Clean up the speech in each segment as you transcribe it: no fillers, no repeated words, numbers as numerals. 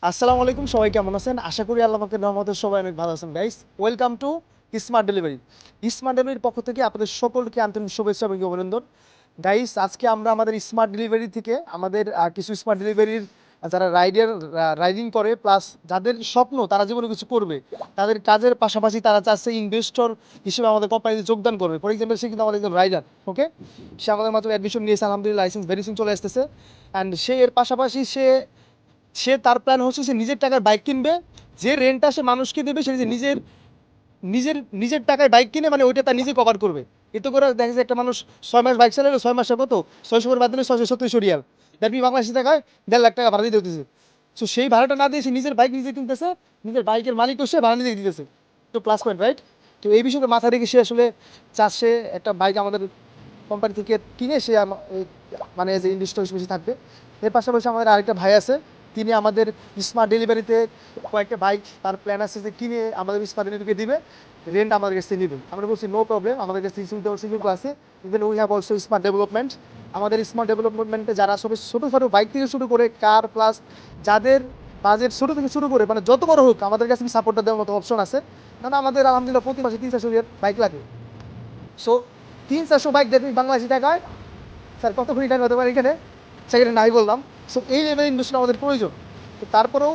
আসসালামু আলাইকুম, সবাই কেমন আছেন? আশা করি আল্লাহ পাকের রহমতে সবাই অনেক ভালো আছেন guys. Welcome to smart delivery. Smart ডেলিভারির পক্ষ থেকে আপনাদের সকলকে আন্তরিক শুভেচ্ছা এবং অভিনন্দন। গাইস, আজকে আমরা আমাদের স্মার্ট ডেলিভারি থেকে আমাদের কিছু স্মার্ট ডেলিভারির যারা রাইডিং করে প্লাস যাদের স্বপ্ন তারা জীবনে কিছু করবে, তাদের কাজের পাশাপাশি তারা চাচ্ছে ইনভেস্টর হিসেবে আমাদের কোম্পানিতে যোগদান করবে। ফর এক্সাম্পল, সে কিন্তু আমাদের একজন রাইডার। ওকে, সে আমাদের মাত্র অ্যাডমিশন নিয়েছে, আলহামদুলিল্লাহ লাইসেন্স ভেরি সুন চলে আসতেছে। অ্যান্ড সে এর পাশাপাশি সে সে তার প্ল্যান হচ্ছে সে নিজের টাকার বাইক কিনবে। যে রেন্টটা সে মানুষকে দেবে সে নিজের নিজের নিজের টাকায় বাইক কিনে, মানে ওইটা তার নিজে কভার করবে। এতে করে দেখা যায় একটা মানুষ 6 মাস বাইক চালালো, 6 মাসে কত 600 করে বাদ দিলে 670 রিয়াল, দ্যাট মিন বাংলাদেশি টাকায় 1.5 লাখ টাকা ভাড়া দিতে হতেছে। সো সেই ভাড়াটা না দিয়ে সে নিজের বাইক নিজে কিনতেছে, নিজের বাইকের মালিক সে ভাড়া নিজে দিতেছে। তো প্লাস পয়েন্ট, রাইট? তো এই বিষয়টা মাথায় রেখে সে আসলে চাচ্ছে একটা বাইক আমাদের কোম্পানি থেকে কিনে সে মানে যে ইন্ডাস্ট্রি হিসেবে থাকবে। এর পাশাপাশি আমাদের আরেকটা ভাই আছে, তিনি আমাদের স্মার্ট ডেলিভারিতে কয়েকটা বাইক তার প্ল্যান আছে যে কিনে আমাদের স্মার্ট ডেলিভারিকে দিবে, রেন্ট আমাদের কাছ থেকে নেবেন। আমরা বলছি নো প্রবলেম, আমাদের কাছে সিকিউরিটি আছে। Even we have also smart development. আমাদের স্মার্ট ডেভেলপমেন্টে যারা সব ছোটো বাইক থেকে শুরু করে কার প্লাস যাদের বাজেট ছোটো থেকে শুরু করে মানে যত বড় হোক আমাদের কাছে সাপোর্টটা দেওয়ার মতো অপশন আছে। না আমাদের আলহামদুলিল্লাহ প্রতি মাসে 300-400 বাইক লাগে। সো 300-400 বাইক দেখবি বাংলাদেশি টাকায় স্যার কত কোটি টাকা হতে পারে এখানে, সেখানে নাই বললাম। সো এই লেভেলের ইনভেস্টমেন্ট আমাদের প্রয়োজন। তো তারপরেও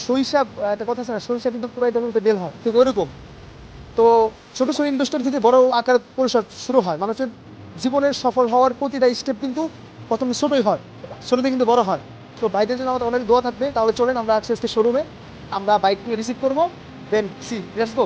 সরিষা, একটা কথা আছে না, সরিষা কিন্তু পুরো বেল হয়, ঠিক ওইরকম। তো ছোটো ছোটো ইনভেস্টর থেকে বড় আকার পরিসর শুরু হয়। মানুষের জীবনের সফল হওয়ার প্রতিটা স্টেপ কিন্তু প্রথমে ছোটোই হয়, ছোটোতে কিন্তু বড় হয়। তো বাইকের জন্য আমাদের অনেক দোয়া থাকবে। তাহলে চলেন আমরা আস্তে আস্তে শোরুমে আমরা বাইক রিসিভ করবো, দেন সি লেটস গো।